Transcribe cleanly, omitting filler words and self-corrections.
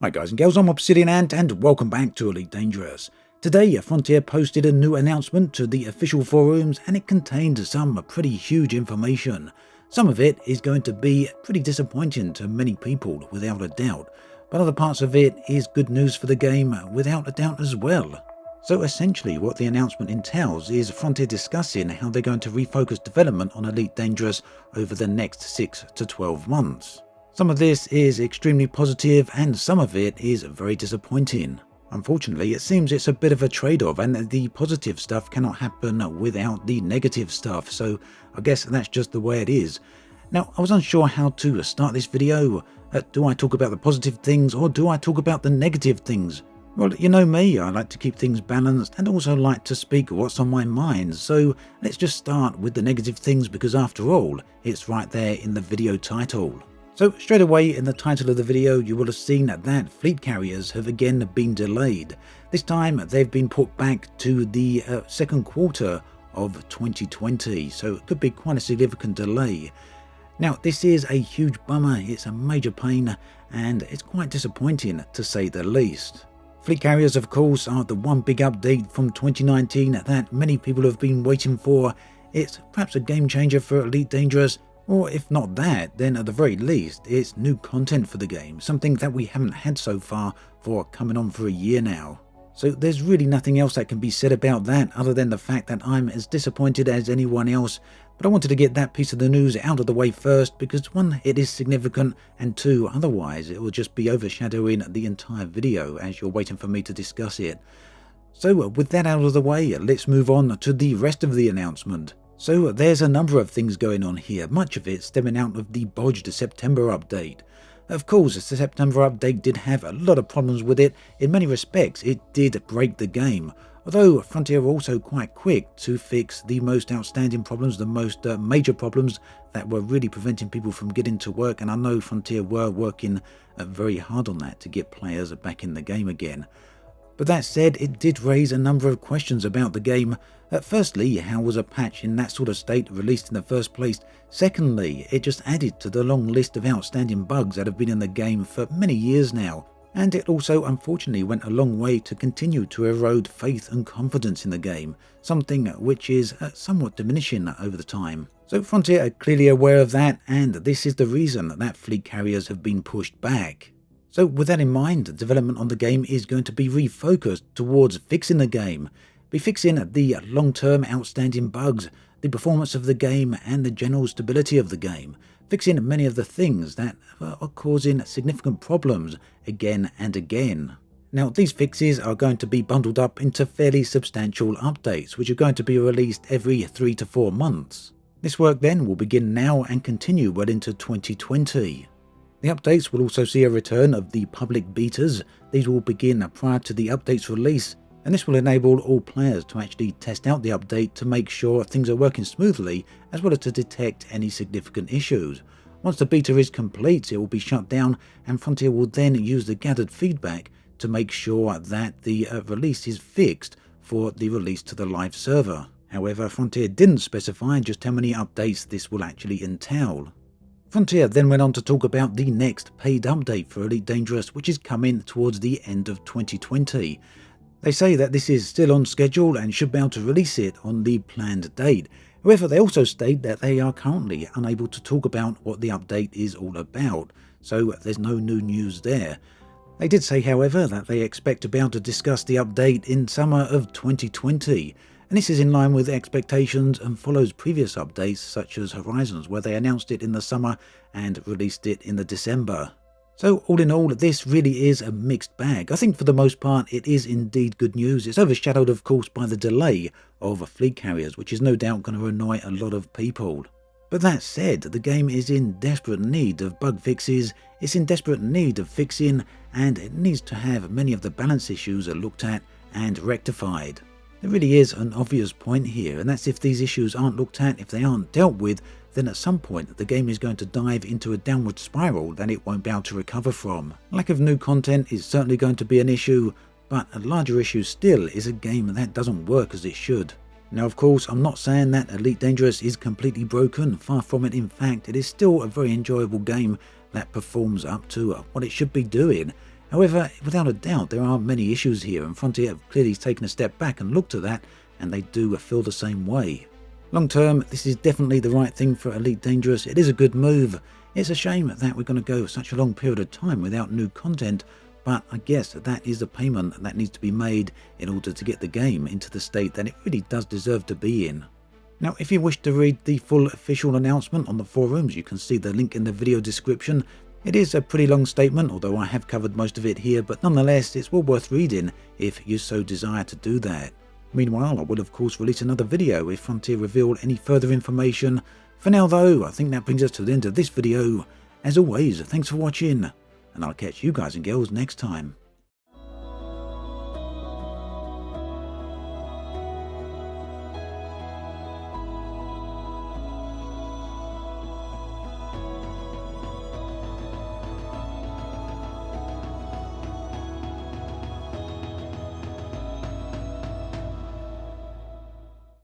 Hi guys and girls, I'm Obsidian Ant and welcome back to Elite Dangerous. Today, Frontier posted a new announcement to the official forums and it contained some pretty huge information. Some of it is going to be pretty disappointing to many people without a doubt, but other parts of it is good news for the game without a doubt as well. So essentially what the announcement entails is Frontier discussing how they're going to refocus development on Elite Dangerous over the next 6 to 12 months. Some of this is extremely positive and some of it is very disappointing. Unfortunately, it seems it's a bit of a trade-off and the positive stuff cannot happen without the negative stuff, so I guess that's just the way it is. Now, I was unsure how to start this video. Do I talk about the positive things or do I talk about the negative things? Well, you know me, I like to keep things balanced and also like to speak what's on my mind, so let's just start with the negative things because after all, it's right there in the video title. So straight away in the title of the video you will have seen that fleet carriers have again been delayed. This time they've been put back to the second quarter of 2020, so it could be quite a significant delay. Now this is a huge bummer, it's a major pain and it's quite disappointing to say the least. Fleet carriers of course are the one big update from 2019 that many people have been waiting for. It's perhaps a game changer for Elite Dangerous. Or if not that, then at the very least, it's new content for the game, something that we haven't had so far for coming on for a year now. So there's really nothing else that can be said about that other than the fact that I'm as disappointed as anyone else, but I wanted to get that piece of the news out of the way first because one, it is significant, and two, otherwise it will just be overshadowing the entire video as you're waiting for me to discuss it. So with that out of the way, let's move on to the rest of the announcement. So there's a number of things going on here, much of it stemming out of the bodged September update. Of course, the September update did have a lot of problems with it. In many respects, it did break the game. Although Frontier were also quite quick to fix the most outstanding problems, the most major problems that were really preventing people from getting to work. And I know Frontier were working very hard on that to get players back in the game again. But that said, it did raise a number of questions about the game. Firstly, how was a patch in that sort of state released in the first place? Secondly, it just added to the long list of outstanding bugs that have been in the game for many years now. And it also unfortunately went a long way to continue to erode faith and confidence in the game, something which is somewhat diminishing over the time. So Frontier are clearly aware of that, and this is the reason that fleet carriers have been pushed back. So with that in mind, development on the game is going to be refocused towards fixing the game, be fixing the long-term outstanding bugs, the performance of the game and the general stability of the game, fixing many of the things that are causing significant problems again and again. Now these fixes are going to be bundled up into fairly substantial updates which are going to be released every 3 to 4 months. This work then will begin now and continue well into 2020. The updates will also see a return of the public betas. These will begin prior to the update's release, and this will enable all players to actually test out the update to make sure things are working smoothly, as well as to detect any significant issues. Once the beta is complete, it will be shut down, and Frontier will then use the gathered feedback to make sure that the release is fixed for the release to the live server. However, Frontier didn't specify just how many updates this will actually entail. Frontier then went on to talk about the next paid update for Elite Dangerous, which is coming towards the end of 2020. They say that this is still on schedule and should be able to release it on the planned date. However, they also state that they are currently unable to talk about what the update is all about, so there's no new news there. They did say, however, that they expect to be able to discuss the update in summer of 2020. And this is in line with expectations and follows previous updates such as Horizons, where they announced it in the summer and released it in the December. So all in all, this really is a mixed bag. I think for the most part it is indeed good news. It's overshadowed of course by the delay of fleet carriers, which is no doubt going to annoy a lot of people. But that said, the game is in desperate need of bug fixes, it's in desperate need of fixing, and it needs to have many of the balance issues looked at and rectified. There really is an obvious point here, and that's if these issues aren't looked at, if they aren't dealt with, then at some point the game is going to dive into a downward spiral that it won't be able to recover from. Lack of new content is certainly going to be an issue, but a larger issue still is a game that doesn't work as it should. Now of course, I'm not saying that Elite Dangerous is completely broken, far from it. In fact, it is still a very enjoyable game that performs up to what it should be doing. However, without a doubt, there are many issues here, and Frontier have clearly taken a step back and looked at that, and they do feel the same way. Long term, this is definitely the right thing for Elite Dangerous. It is a good move. It's a shame that we're going to go such a long period of time without new content, but I guess that is a payment that needs to be made in order to get the game into the state that it really does deserve to be in. Now, if you wish to read the full official announcement on the forums, you can see the link in the video description. It is a pretty long statement, although I have covered most of it here, but nonetheless, it's well worth reading if you so desire to do that. Meanwhile, I will of course release another video if Frontier reveal any further information. For now though, I think that brings us to the end of this video. As always, thanks for watching, and I'll catch you guys and girls next time.